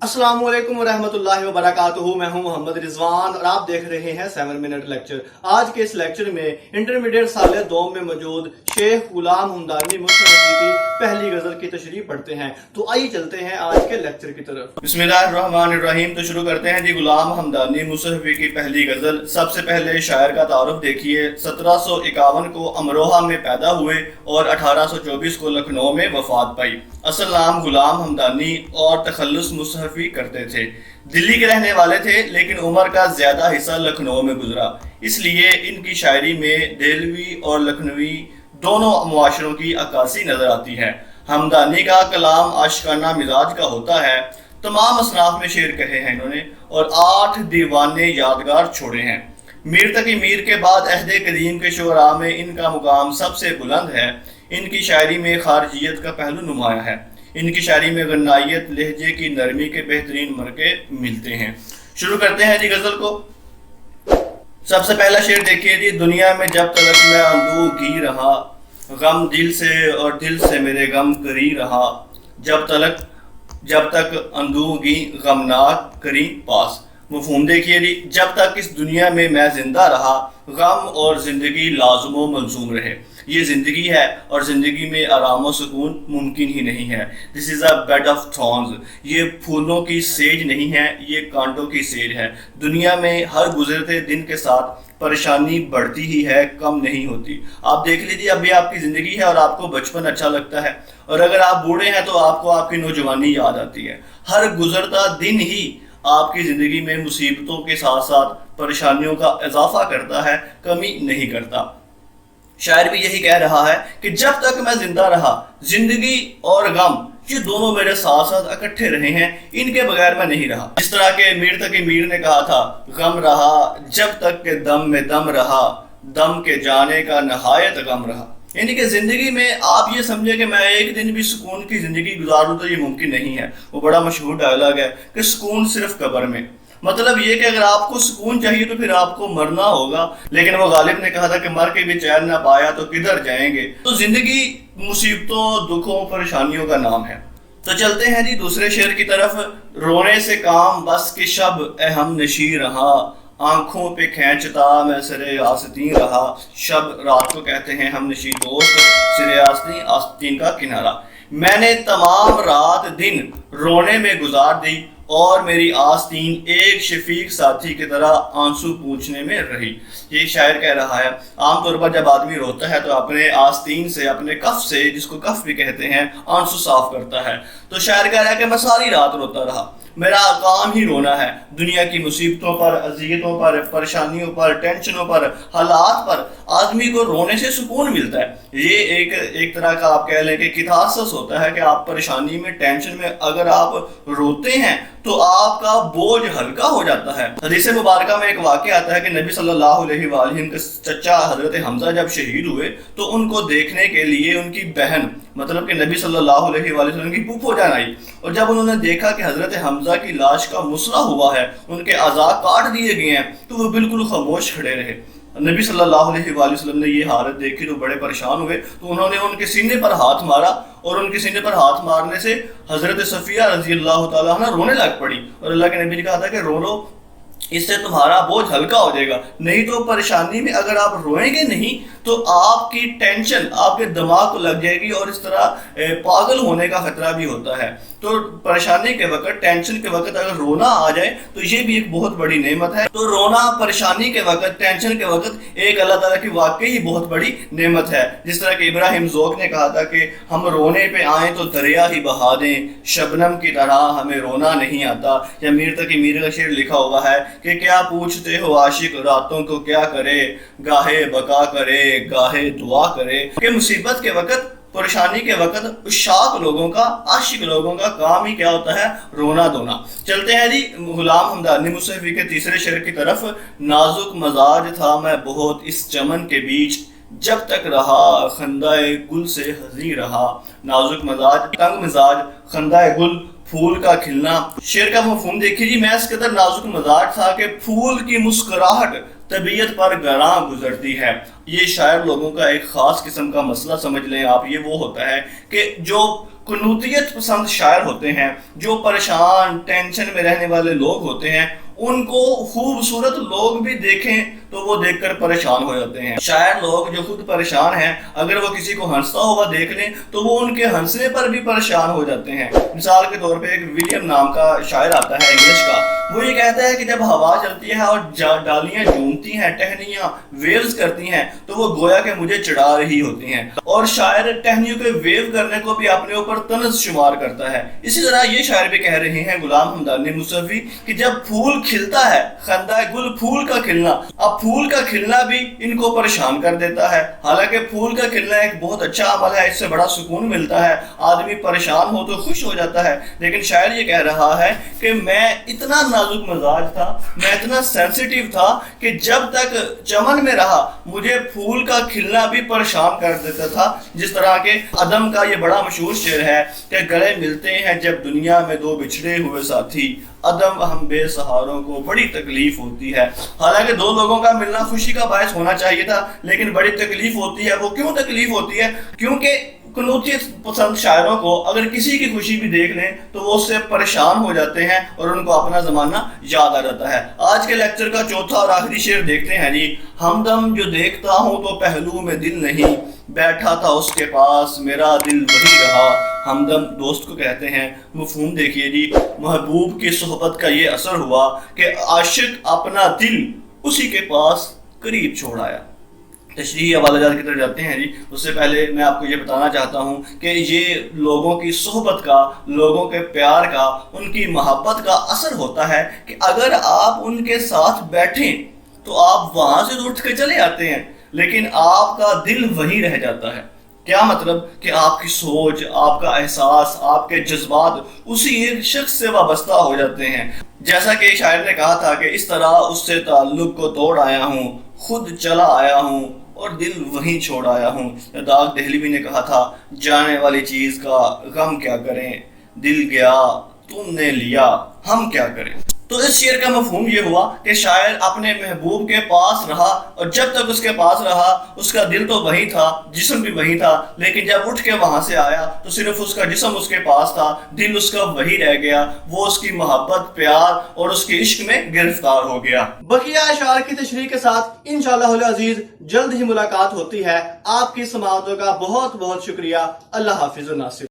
السلام علیکم ورحمۃ اللہ وبرکاتہ. میں ہوں محمد رضوان اور آپ دیکھ رہے ہیں 7 منٹ لیکچر. آج کے اس لیکچر میں انٹرمیڈیٹ سال دوم میں موجود شیخ غلام ہمدانی مصحفی کی پہلی غزل کی تشریح پڑھتے ہیں. تو آئیے چلتے ہیں آج کے لیکچر کی طرف. بسم اللہ الرحمن الرحیم. تو شروع کرتے ہیں جی. غلام ہمدانی مصحفی کی پہلی غزل. سب سے پہلے شاعر کا تعارف دیکھیے. 1751 کو امروہہ میں پیدا ہوئے اور 1824 کو لکھنؤ میں وفات پائی. اصل نام غلام ہمدانی اور تخلص مصحفی کرتے تھے. دلی کے رہنے والے تھے لیکن عمر کا زیادہ حصہ لکھنؤ میں گزرا. اس لیے ان کی شاعری میں دہلوی اور لکھنوی دونوں معاشروں کی عکاسی نظر آتی ہے. ہمدانی کا کلام عاشقانہ مزاج کا ہوتا ہے. تمام اصناف میں شعر کہے ہیں انہوں نے اور 8 دیوانے یادگار چھوڑے ہیں. میرد کے بعد عہد قدیم کے شعراء میں ان کا مقام سب سے بلند ہے. ان کی شاعری میں خارجیت کا پہلو نمایاں ہے. ان کی شاعری میں غنائیت، لہجے کی نرمی کے بہترین مرکے ملتے ہیں. شروع کرتے ہیں جی غزل کو. سب سے پہلا شعر دیکھیے جی. دنیا میں جب تک میں اندوہگی رہا، غم دل سے اور دل سے میرے غم کری رہا. جب تک اندوہگی غمناک کری پاس. مفہوم دیکھیے جی. جب تک اس دنیا میں زندہ رہا، غم اور زندگی لازم و ملزوم رہے. یہ زندگی ہے اور زندگی میں آرام و سکون ممکن ہی نہیں ہے. دس از اے بیڈ آف تھورنز. یہ پھولوں کی سیج نہیں ہے، یہ کانٹوں کی سیج ہے. دنیا میں ہر گزرتے دن کے ساتھ پریشانی بڑھتی ہی ہے، کم نہیں ہوتی. آپ دیکھ لیجیے، ابھی آپ کی زندگی ہے اور آپ کو بچپن اچھا لگتا ہے، اور اگر آپ بوڑھے ہیں تو آپ کو آپ کی نوجوانی یاد آتی ہے. ہر گزرتا دن ہی آپ کی زندگی میں مصیبتوں کے ساتھ ساتھ پریشانیوں کا اضافہ کرتا ہے، کمی نہیں کرتا. شاعر بھی یہی کہہ رہا ہے کہ جب تک میں زندہ رہا، زندگی اور غم یہ دونوں میرے ساتھ ساتھ اکٹھے رہے ہیں، ان کے بغیر میں نہیں رہا. جس طرح کہ میرد نے کہا تھا، غم رہا جب تک کہ دم میں دم رہا، دم کے جانے کا نہایت غم رہا. یعنی کہ زندگی میں آپ یہ سمجھے کہ میں ایک دن بھی سکون کی زندگی گزاروں تو یہ ممکن نہیں ہے. وہ بڑا مشہور ڈائلاگ ہے کہ سکون صرف قبر میں. مطلب یہ کہ اگر آپ کو سکون چاہیے تو پھر آپ کو مرنا ہوگا. لیکن وہ غالب نے کہا تھا کہ مر کے بھی چین نہ پایا تو کدھر جائیں گے. تو زندگی مصیبتوں، دکھوں، پریشانیوں کا نام ہے. تو چلتے ہیں جی دوسرے شعر کی طرف. رونے سے کام بس کہ شب اے ہم نشیں رہا، آنکھوں پہ کھینچتا میں سرے آستین رہا. شب رات کو کہتے ہیں ہم نشیں دوست، سرے آستین کا کنارہ. میں نے تمام رات دن رونے میں گزار دی اور میری آستین ایک شفیق ساتھی کی طرح آنسو پوچھنے میں رہی. یہ شاعر کہہ رہا ہے. عام طور پر جب آدمی روتا ہے تو اپنے آستین سے، اپنے کف سے، جس کو کف بھی کہتے ہیں، آنسو صاف کرتا ہے. تو شاعر کہہ رہا ہے کہ میں ساری رات روتا رہا، میرا کام ہی رونا ہے. دنیا کی مصیبتوں پر، اذیتوں پر، پریشانیوں پر، ٹینشنوں پر، حالات پر آدمی کو رونے سے سکون ملتا ہے. یہ ایک طرح کا آپ کہہ لیں کہ کتھارسس ہوتا ہے کہ آپ پریشانی میں، ٹینشن میں اگر آپ روتے ہیں تو آپ کا بوجھ ہلکا ہو جاتا ہے. حدیث مبارکہ میں ایک واقعہ آتا ہے کہ نبی صلی اللہ علیہ وآلہ کے چچا حضرت حمزہ جب شہید ہوئے تو ان کو دیکھنے کے لیے ان کی بہن، مطلب کہ نبی صلی اللہ علیہ وآلہ وسلم کی پھوپھو جان آئی. اور جب انہوں نے دیکھا کہ حضرت حمزہ کی لاش کا مسئلہ ہوا ہے، ان کے اعضاء کاٹ دیے گئے ہیں، تو وہ بالکل خاموش کھڑے رہے. نبی صلی اللہ علیہ وآلہ وسلم نے یہ حالت دیکھی تو بڑے پریشان ہوئے. تو انہوں نے ان کے سینے پر ہاتھ مارا اور ان کے سینے پر ہاتھ مارنے سے حضرت صفیہ رضی اللہ تعالیٰ عنہ رونے لگ پڑی. اور اللہ کے نبی نے کہا تھا کہ رو لو، اس سے تمہارا بوجھ ہلکا ہو جائے گا. نہیں تو پریشانی میں اگر آپ روئیں گے نہیں تو آپ کی ٹینشن آپ کے دماغ کو لگ جائے گی اور اس طرح پاگل ہونے کا خطرہ بھی ہوتا ہے. تو پریشانی کے وقت، ٹینشن کے وقت اگر رونا آ جائے تو یہ بھی ایک بہت بڑی نعمت ہے. تو رونا پریشانی کے وقت، ٹینشن کے وقت ایک اللہ تعالیٰ کی واقعی بہت بڑی نعمت ہے. جس طرح کہ ابراہیم ذوق نے کہا تھا کہ ہم رونے پہ آئیں تو دریا ہی بہا دیں، شبنم کی طرح ہمیں رونا نہیں آتا. یا میر کا شعر لکھا ہوا ہے کہ کیا پوچھتے ہو عاشق راتوں کو کیا کرے، گاہے بقا کرے گاہے دعا کرے. کہ مصیبت کے وقت، پریشانی کے وقت عشاق لوگوں کا، عاشق لوگوں کا کام ہی کیا ہوتا ہے؟ رونا دھونا. چلتے ہیں جی غلام ہمدانی مصحفی کے تیسرے شعر کی طرف. نازک مزاج تھا میں بہت اس چمن کے بیچ، جب تک رہا خندہ گل سے ہنسی رہا. نازک مزاج، تنگ مزاج، خندہ گل، پھول کا کھلنا. شعر کا مفہوم دیکھیے جی. میں اس قدر نازک مزاج تھا کہ پھول کی مسکراہٹ طبیعت پر گراں گزرتی ہے. یہ شاعر لوگوں کا ایک خاص قسم کا مسئلہ سمجھ لیں آپ. یہ وہ ہوتا ہے کہ جو قنوتیت پسند شاعر ہوتے ہیں، جو پریشان ٹینشن میں رہنے والے لوگ ہوتے ہیں، ان کو خوبصورت لوگ بھی دیکھیں تو وہ دیکھ کر پریشان ہو جاتے ہیں۔ شاعر لوگ جو خود پریشان ہیں، اگر وہ کسی کو ہنستا ہوا دیکھ لیں تو وہ ان کے ہنسنے پر بھی پریشان ہو جاتے ہیں۔ مثال کے طور پہ ایک ولیم نام کا شاعر آتا ہے انگلش کا، وہ یہ کہتا ہے کہ جب ہوا چلتی ہے اور ڈالیاں جھومتی ہیں، ٹہنیاں ویوز کرتی ہیں تو وہ گویا کہ مجھے چڑھا رہی ہوتی ہیں، اور شاعر ٹہنیوں کے ویو کرنے کو بھی اپنے اوپر طنز شمار کرتا ہے۔ اسی طرح یہ شاعر بھی کہہ رہے ہیں غلام ہمدانی مصحفی کہ جب پھول کھلتا ہے، خندہ گل پھول کا کھلنا، اب پھول کا کھلنا بھی ان کو پریشان کر دیتا ہے۔ حالانکہ پھول کا کھلنا ایک بہت اچھا عمل ہے، اس سے بڑا سکون ملتا ہے، آدمی پریشان ہو تو خوش ہو جاتا ہے، لیکن شاعر یہ کہہ رہا ہے کہ میں اتنا نازک مزاج تھا، میں اتنا سینسیٹیو تھا کہ جب تک چمن میں رہا مجھے پھول کا کھلنا بھی پریشان کر دیتا تھا۔ جس طرح کہ عدم کا یہ بڑا مشہور شعر ہے کہ گلے ملتے ہیں جب دنیا میں دو بچھڑے ہوئے ساتھی، عدم ہم بے سہاروں کو بڑی تکلیف ہوتی ہے۔ حالانکہ دو لوگوں کا ملنا خوشی کا باعث ہونا چاہیے تھا، لیکن بڑی تکلیف ہوتی ہے۔ وہ کیوں تکلیف ہوتی ہے؟ کیونکہ قنوتیت پسند شاعروں کو اگر کسی کی خوشی بھی دیکھ لیں تو وہ اس سے پریشان ہو جاتے ہیں اور ان کو اپنا زمانہ یاد آ جاتا ہے۔ آج کے لیکچر کا چوتھا اور آخری شعر دیکھتے ہیں جی۔ ہمدم جو دیکھتا ہوں تو پہلو میں دل نہیں، بیٹھا تھا اس کے پاس میرا دل وہی رہا۔ ہمدم دوست کو کہتے ہیں۔ مفہوم دیکھیے جی، محبوب کی صحبت کا یہ اثر ہوا کہ عاشق اپنا دل اسی کے پاس قریب چھوڑ آیا۔ تشریح حوالہ جات کی طرف جاتے ہیں جی۔ اس سے پہلے میں آپ کو یہ بتانا چاہتا ہوں کہ یہ لوگوں کی صحبت کا، لوگوں کے پیار کا، ان کی محبت کا اثر ہوتا ہے کہ اگر آپ ان کے ساتھ بیٹھیں تو آپ وہاں سے اٹھ کے چلے آتے ہیں، لیکن آپ کا دل وہیں رہ جاتا ہے۔ کیا مطلب کہ آپ کی سوچ، آپ کا احساس، آپ کے جذبات اسی ایک شخص سے وابستہ ہو جاتے ہیں۔ جیسا کہ شاعر نے کہا تھا کہ اس طرح اس سے تعلق کو توڑ آیا ہوں، خود چلا آیا ہوں اور دل وہیں چھوڑ آیا ہوں۔ داغ دہلوی نے کہا تھا جانے والی چیز کا غم کیا کریں، دل گیا تم نے لیا ہم کیا کریں۔ تو اس شعر کا مفہوم یہ ہوا کہ شاعر اپنے محبوب کے پاس رہا، اور جب تک اس کے پاس رہا اس کا دل تو وہی تھا، جسم بھی وہی تھا، لیکن جب اٹھ کے وہاں سے آیا تو صرف اس کا جسم اس کے پاس تھا، دل اس کا وہی رہ گیا، وہ اس کی محبت، پیار اور اس کے عشق میں گرفتار ہو گیا۔ بقیہ اشعار کی تشریح کے ساتھ انشاءاللہ العزیز جلد ہی ملاقات ہوتی ہے۔ آپ کی سماعتوں کا بہت بہت شکریہ۔ اللہ حافظ الناصر۔